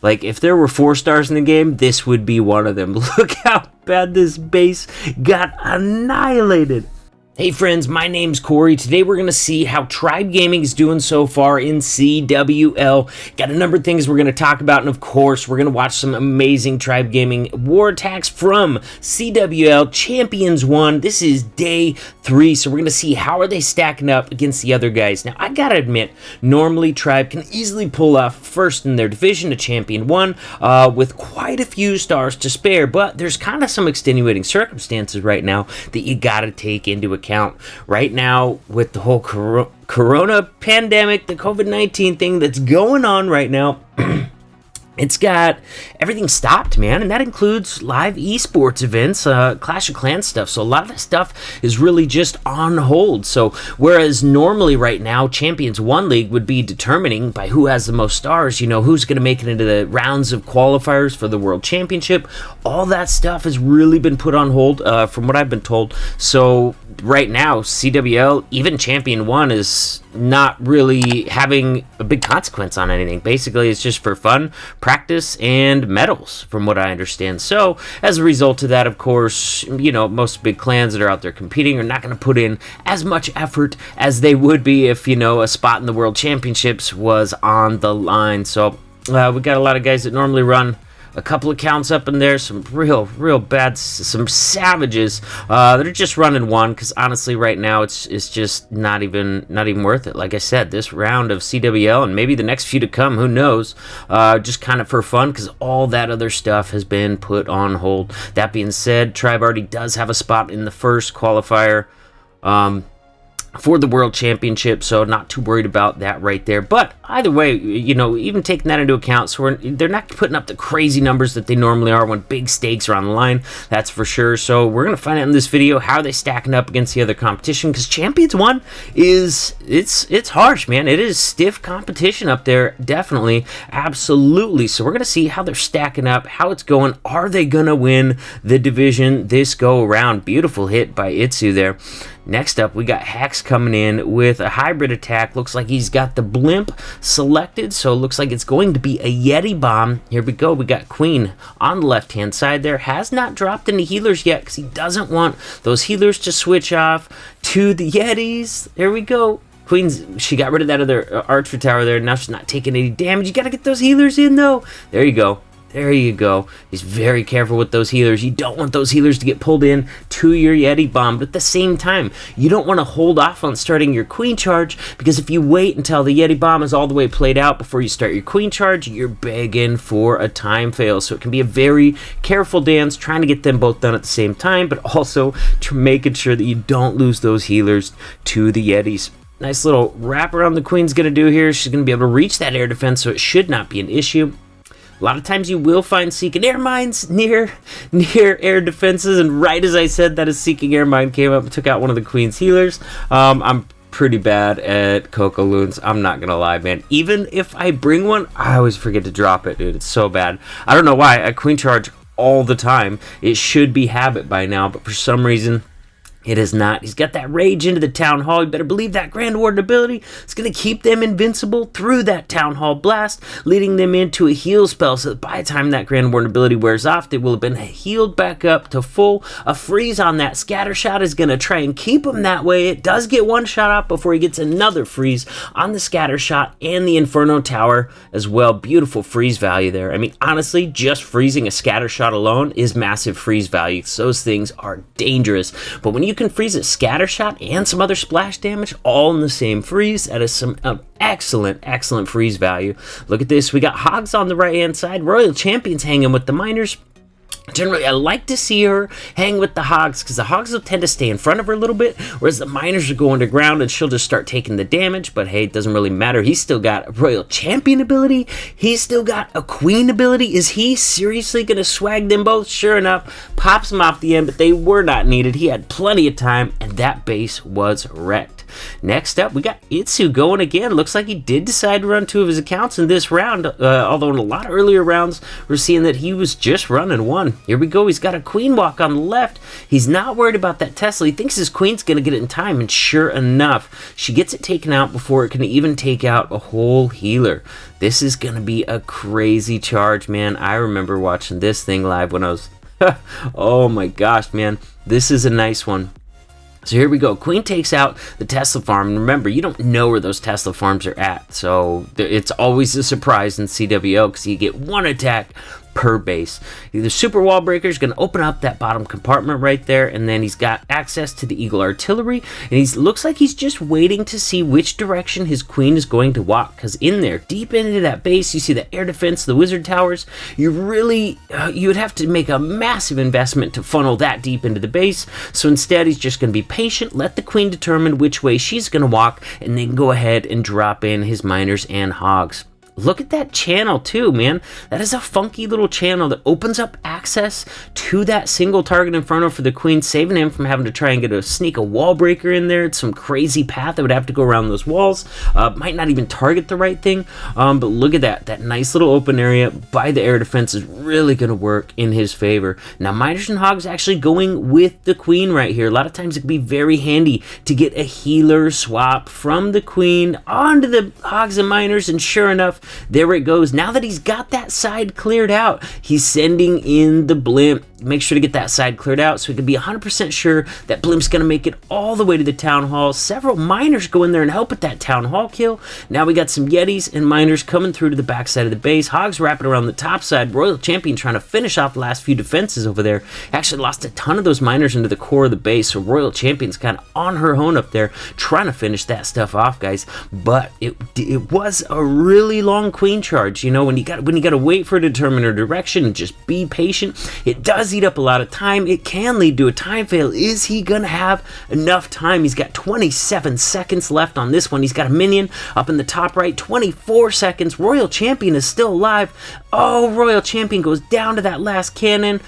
Like, if there were 4 stars in the game, this would be one of them. Look how bad this base got annihilated. Hey friends, my name's Corey. Today we're going to see how Tribe Gaming is doing so far in CWL. Got a number of things we're going to talk about, and of course, we're going to watch some amazing Tribe Gaming war attacks from CWL Champions 1. This is day 3, so we're going to see how are they stacking up against the other guys. Now, I got to admit, normally Tribe can easily pull off first in their division to Champion 1 with quite a few stars to spare, but there's kind of some extenuating circumstances right now that you got to take into account. Right now, with the whole corona pandemic, the COVID-19 thing that's going on right now, it's got everything stopped, man, and that includes live esports events, Clash of Clans stuff. So a lot of that stuff is really just on hold. So whereas normally right now, Champions 1 League would be determining by who has the most stars, you know, who's going to make it into the rounds of qualifiers for the World Championship, all that stuff has really been put on hold from what I've been told. So right now, CWL, even Champion 1 is not really having a big consequence on anything. Basically, it's just for fun, practice, and medals, from what I understand. So, as a result of that, of course, you know, most big clans that are out there competing are not going to put in as much effort as they would be if, you know, a spot in the World Championships was on the line. So, we got a lot of guys that normally run a couple accounts up in there, some real bad, some savages that are just running one, because honestly right now it's just not even worth it. Like I said, this round of CWL and maybe the next few to come, who knows, just kind of for fun, because all that other stuff has been put on hold. That being said, Tribe already does have a spot in the first qualifier for the World Championship, so not too worried about that right there. But either way, you know, even taking that into account, so they're not putting up the crazy numbers that they normally are when big stakes are on the line, that's for sure. So we're going to find out in this video how are they stacking up against the other competition, because Champions 1 is, it's harsh, man. It is stiff competition up there, definitely, absolutely. So we're going to see how they're stacking up, how it's going. Are they going to win the division this go around? Beautiful hit by Itsu there. Next up, we got Hex coming in with a hybrid attack. Looks like he's got the blimp selected, so it looks like it's going to be a Yeti bomb. Here we go. We got Queen on the left-hand side there. Has not dropped any healers yet because he doesn't want those healers to switch off to the Yetis. There we go. Queen's, she got rid of that other archer tower there. Now she's not taking any damage. You got to get those healers in, though. There you go. There you go. He's very careful with those healers. You don't want those healers to get pulled in to your Yeti bomb. But at the same time, you don't want to hold off on starting your queen charge, because if you wait until the Yeti bomb is all the way played out before you start your queen charge, you're begging for a time fail. So it can be a very careful dance, trying to get them both done at the same time, but also making sure that you don't lose those healers to the Yetis. Nice little wrap around the Queen's going to do here. She's going to be able to reach that air defense, so it should not be an issue. A lot of times you will find Seeking Air Mines near air defenses, and right as I said that, a Seeking Air Mine came up and took out one of the Queen's healers. I'm pretty bad at Coco Loons, I'm not gonna lie, man. Even if I bring one, I always forget to drop it, dude. It's so bad. I don't know why. I queen charge all the time. It should be habit by now, but for some reason it is not. He's got that rage into the Town Hall. You better believe that Grand Warden ability is going to keep them invincible through that Town Hall blast, leading them into a heal spell, so that by the time that Grand Warden ability wears off, they will have been healed back up to full. A freeze on that scatter shot is going to try and keep him that way. It does get one shot off before he gets another freeze on the scatter shot and the Inferno Tower as well. Beautiful freeze value there. I mean, honestly, just freezing a scatter shot alone is massive freeze value. So those things are dangerous. But when you can freeze a scatter shot and some other splash damage all in the same freeze, that is some excellent freeze value. Look at this. We got Hogs on the right hand side. Royal Champions hanging with the miners. Generally, I like to see her hang with the Hogs, because the Hogs will tend to stay in front of her a little bit, whereas the miners will go underground and she'll just start taking the damage. But hey, it doesn't really matter. He's still got a Royal Champion ability. He's still got a Queen ability. Is he seriously going to swag them both? Sure enough, pops them off the end, but they were not needed. He had plenty of time, and that base was wrecked. Next up, we got Itsu going again. Looks like he did decide to run 2 of his accounts in this round, although in a lot of earlier rounds, we're seeing that he was just running 1. Here we go. He's got a queen walk on the left. He's not worried about that Tesla. He thinks his queen's going to get it in time, and sure enough, she gets it taken out before it can even take out a whole healer. This is going to be a crazy charge, man. I remember watching this thing live when I was... oh my gosh, man. This is a nice one. So here we go. Queen takes out the Tesla farm. And remember, you don't know where those Tesla farms are at. So it's always a surprise in CWL because you get one attack per base. The super wall breaker is going to open up that bottom compartment right there, and then he's got access to the Eagle artillery, and he looks like he's just waiting to see which direction his queen is going to walk, because in there, deep into that base, you see the air defense, the wizard towers. You really, you would have to make a massive investment to funnel that deep into the base, so instead he's just going to be patient, let the queen determine which way she's going to walk, and then go ahead and drop in his miners and hogs. Look at that channel too, man. That is a funky little channel that opens up access to that single target inferno for the queen, saving him from having to try and sneak a wall breaker in there. It's some crazy path that would have to go around those walls. Might not even target the right thing. But look at that. That nice little open area by the air defense is really going to work in his favor. Now, miners and hogs actually going with the queen right here. A lot of times it can be very handy to get a healer swap from the queen onto the hogs and miners, and sure enough, there it goes. Now that he's got that side cleared out, he's sending in the blimp. Make sure to get that side cleared out so he can be 100% sure that blimp's going to make it all the way to the town hall. Several miners go in there and help with that town hall kill. Now we got some Yetis and miners coming through to the back side of the base. Hogs wrapping around the top side. Royal Champion trying to finish off the last few defenses over there. Actually lost a ton of those miners into the core of the base, so Royal Champion's kind of on her own up there trying to finish that stuff off, guys. But it was a really long queen charge. You know, when you got to wait for a determine her direction and just be patient, it does eat up a lot of time. It can lead to a time fail. Is he gonna have enough time? He's got 27 seconds left on this one. He's got a minion up in the top right. 24 seconds. Royal Champion is still alive. Oh, Royal Champion goes down to that last cannon.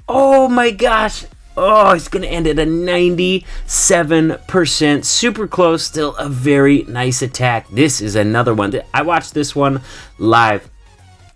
Oh my gosh. Oh, he's going to end at a 97%. Super close. Still a very nice attack. This is another one. I watched this one live.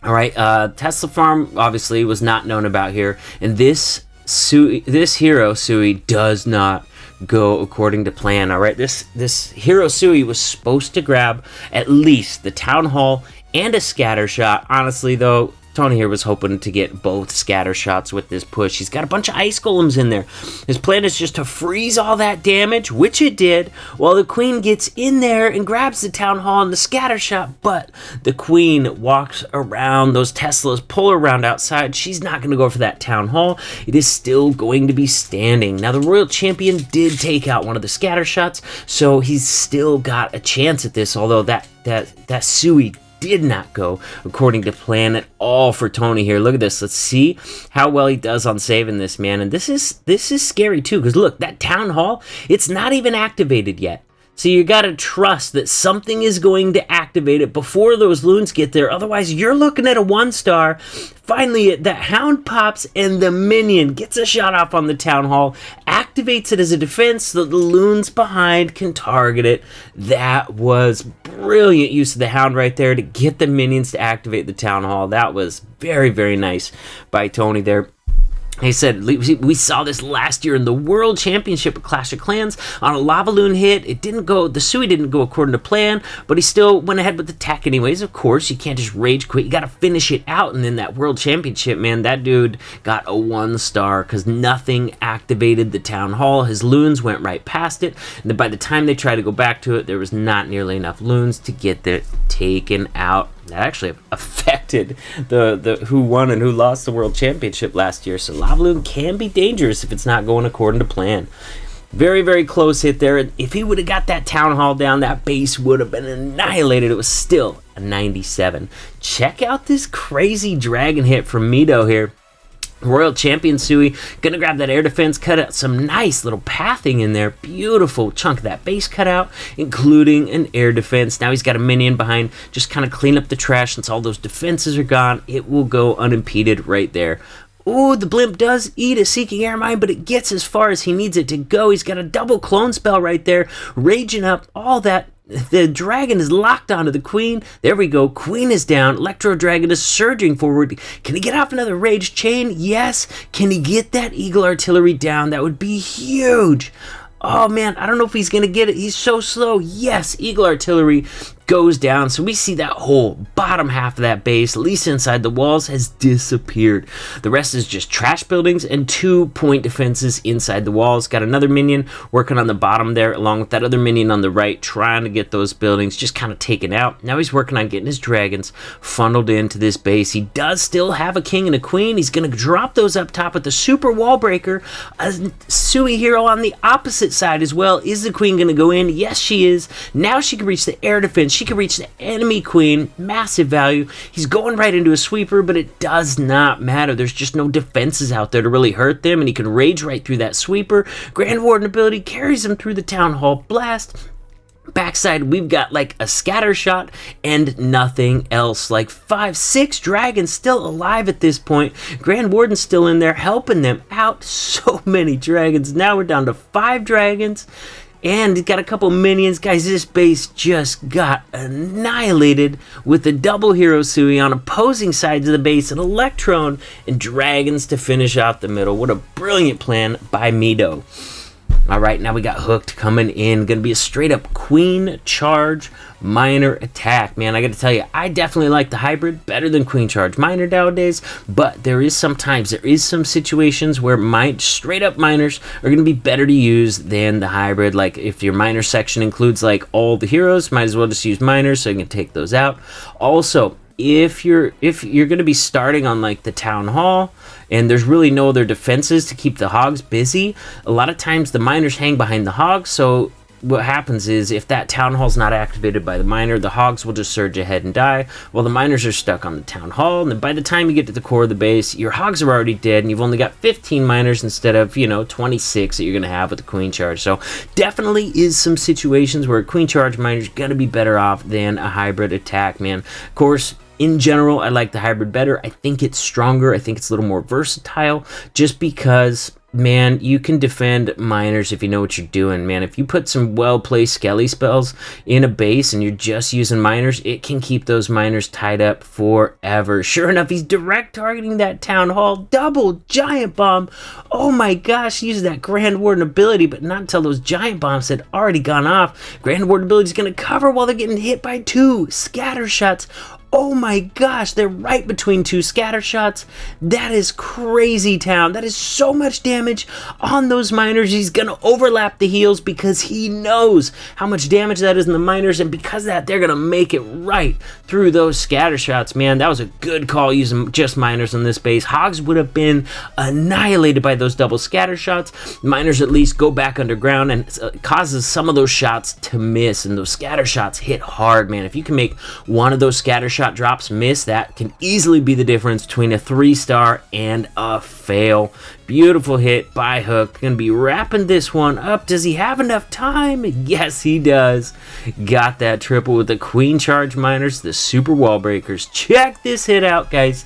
All right. Tesla Farm obviously was not known about here. And this hero, Sui, does not go according to plan. All right. This hero, Sui, was supposed to grab at least the Town Hall and a scatter shot. Honestly, though, Tony here was hoping to get both scatter shots with this push. He's got a bunch of ice golems in there. His plan is just to freeze all that damage, which it did, while the queen gets in there and grabs the town hall and the scatter shot. But the queen walks around those Teslas, pull her around outside. She's not going to go for that town hall. It is still going to be standing. Now, the Royal Champion did take out one of the scatter shots, so he's still got a chance at this, although that Sui did not go according to plan at all for Tony here. Look at this. Let's see how well he does on saving this, man. And this is scary too, because look, that town hall, it's not even activated yet. So you got to trust that something is going to activate it before those loons get there. Otherwise, you're looking at a 1-star. Finally, that hound pops and the minion gets a shot off on the town hall, activates it as a defense so that the loons behind can target it. That was brilliant use of the hound right there to get the minions to activate the town hall. That was very, very nice by Tony there. He said, we saw this last year in the World Championship of Clash of Clans on a lava loon hit. It didn't go, the Sui didn't go according to plan, but he still went ahead with the tech anyways. Of course, you can't just rage quit. You got to finish it out. And then that World Championship, man, that dude got a 1-star because nothing activated the town hall. His loons went right past it. And then by the time they tried to go back to it, there was not nearly enough loons to get it taken out. That actually affected the who won and who lost the World Championship last year. So Lava Loon can be dangerous if it's not going according to plan. Very, very close hit there. If he would have got that town hall down, that base would have been annihilated. It was still a 97. Check out this crazy dragon hit from Mito here. Royal Champion Sui gonna grab that air defense, cut out some nice little pathing in there. Beautiful chunk of that base cut out, including an air defense. Now he's got a minion behind, just kind of clean up the trash since all those defenses are gone. It will go unimpeded right there. Ooh, the blimp does eat a Seeking Air Mine, but it gets as far as he needs it to go. He's got a double clone spell right there, raging up all that The dragon is locked onto the queen. There we go. Queen is down. Electro Dragon is surging forward. Can he get off another rage chain? Yes. Can he get that Eagle Artillery down? That would be huge. Oh man, I don't know if he's going to get it. He's so slow. Yes, Eagle Artillery goes down. So we see that whole bottom half of that base, at least inside the walls, has disappeared. The rest is just trash buildings and 2-point defenses inside the walls. Got another minion working on the bottom there, along with that other minion on the right, trying to get those buildings just kind of taken out. Now he's working on getting his dragons funneled into this base. He does still have a king and a queen. He's going to drop those up top with the super wall breaker. A Sui hero on the opposite side as well. Is the queen going to go in? Yes, she is. Now she can reach the air defense. She can reach the enemy queen. Massive value. He's going right into a sweeper, but it does not matter. There's just no defenses out there to really hurt them, and he can rage right through that sweeper. Grand Warden ability carries him through the Town Hall Blast. Backside, we've got like a scatter shot and nothing else. Like 5-6 dragons still alive at this point. Grand Warden's still in there helping them out. So many dragons. Now we're down to 5 dragons. And he's got a couple minions. Guys, this base just got annihilated with the double hero Sui on opposing sides of the base, an Electron, and dragons to finish out the middle. What a brilliant plan by Mido. All right, now we got Hooked coming in. Going to be a straight-up Queen Charge Miner attack. Man, I got to tell you, I definitely like the hybrid better than Queen Charge Miner nowadays, but there is some situations where straight-up miners are going to be better to use than the hybrid. Like, if your miner section includes, like, all the heroes, might as well just use miners so you can take those out. Also, if you're going to be starting on like the town hall and there's really no other defenses to keep the hogs busy, a lot of times the miners hang behind the hogs. So what happens is if that town hall's not activated by the miner, the hogs will just surge ahead and die while the miners are stuck on the town hall. And then by the time you get to the core of the base, your hogs are already dead and you've only got 15 miners instead of 26 that you're going to have with the Queen Charge. So definitely is some situations where a Queen Charge miner is going to be better off than a hybrid attack, man. Of course, in general, I like the hybrid better. I think it's stronger. I think it's a little more versatile just because, man, you can defend miners if you know what you're doing, man. If you put some well-placed skelly spells in a base and you're just using miners, it can keep those miners tied up forever. Sure enough, he's direct targeting that town hall. Double giant bomb. Oh my gosh, he uses that Grand Warden ability, but not until those giant bombs had already gone off. Grand Warden ability is going to cover while they're getting hit by 2 scatter shots. Oh my gosh, they're right between 2 scatter shots. That is crazy town. That is so much damage on those miners. He's going to overlap the heals because he knows how much damage that is in the miners, and because of that, they're going to make it right through those scatter shots. Man, that was a good call using just miners on this base. Hogs would have been annihilated by those double scatter shots. Miners at least go back underground and causes some of those shots to miss, and those scatter shots hit hard, man. If you can make one of those scatter shot drops miss, that can easily be the difference between a 3-star and a fail. Beautiful hit by Hook. Gonna be wrapping this one up. Does he have enough time? Yes, he does. Got that triple with the Queen Charge Miners, the Super Wall Breakers. Check this hit out, guys.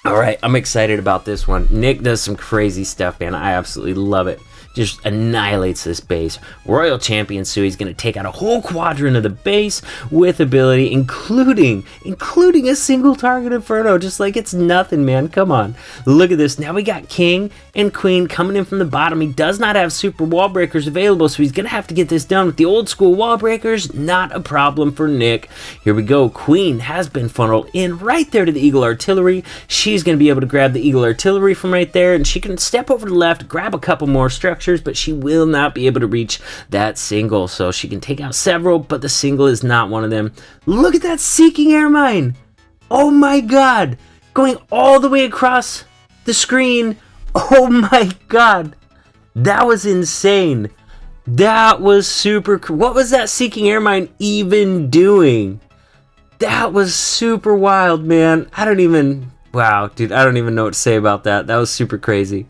All right, I'm excited about this one. Nick does some crazy stuff, man. I absolutely love it. Just annihilates this base. Royal Champion Sui's going to take out a whole quadrant of the base with ability, including a single target Inferno, just like it's nothing, man. Come on. Look at this. Now we got King and Queen coming in from the bottom. He does not have super wall breakers available, so he's going to have to get this done with the old school wall breakers. Not a problem for Nick. Here we go. Queen has been funneled in right there to the Eagle Artillery. She's going to be able to grab the Eagle Artillery from right there, and she can step over to the left, grab a couple more structures, but she will not be able to reach that single. So she can take out several, but the single is not one of them. Look at that Seeking Air Mine. Oh my god. Going all the way across the screen. Oh my god. That was insane. That was super cool. What was that Seeking Air Mine even doing? That was super wild, man. Wow, dude, I don't even know what to say about that. That was super crazy.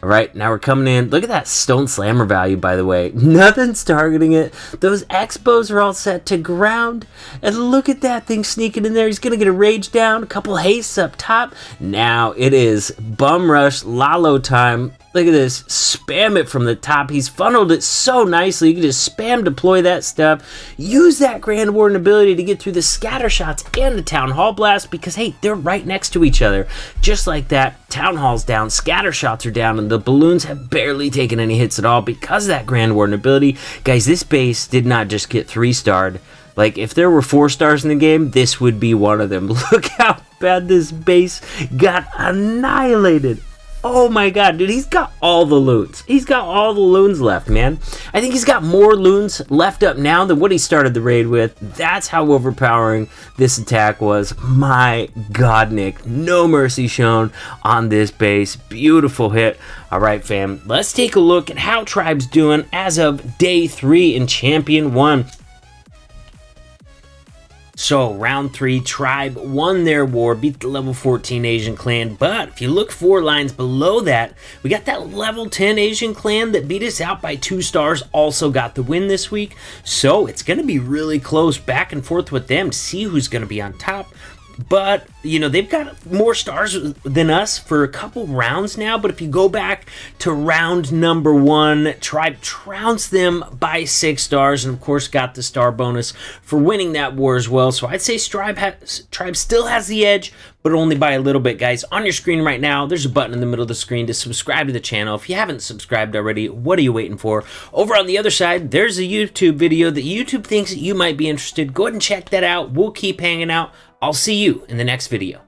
All right, now we're coming in. Look at that Stone Slammer value, by the way. Nothing's targeting it. Those Expos are all set to ground. And look at that thing sneaking in there. He's going to get a rage down, a couple hastes up top. Now it is Bum Rush Lalo time. Look at this, spam it from the top. He's funneled it so nicely. You can just spam deploy that stuff. Use that Grand Warden ability to get through the scatter shots and the Town Hall blast because, hey, they're right next to each other. Just like that, Town Hall's down, scatter shots are down, and the balloons have barely taken any hits at all because of that Grand Warden ability. Guys, this base did not just get 3-starred. Like, if there were 4 stars in the game, this would be one of them. Look how bad this base got annihilated. Oh my god, dude, he's got all the loons. He's got all the loons left, man. I think he's got more loons left up now than what he started the raid with. That's how overpowering this attack was. My god, Nick. No mercy shown on this base. Beautiful hit. All right, fam. Let's take a look at how Tribe's doing as of day 3 in Champion 1. So, round 3, Tribe won their war, beat the level 14 Asian clan, but if you look 4 lines below that, we got that level 10 Asian clan that beat us out by 2 stars, also got the win this week. So, it's going to be really close back and forth with them to see who's going to be on top. But, you know, they've got more stars than us for a couple rounds now. But if you go back to round number 1, Tribe trounced them by 6 stars. And, of course, got the star bonus for winning that war as well. So I'd say Tribe still has the edge, but only by a little bit, guys. On your screen right now, there's a button in the middle of the screen to subscribe to the channel. If you haven't subscribed already, what are you waiting for? Over on the other side, there's a YouTube video that YouTube thinks that you might be interested. Go ahead and check that out. We'll keep hanging out. I'll see you in the next video.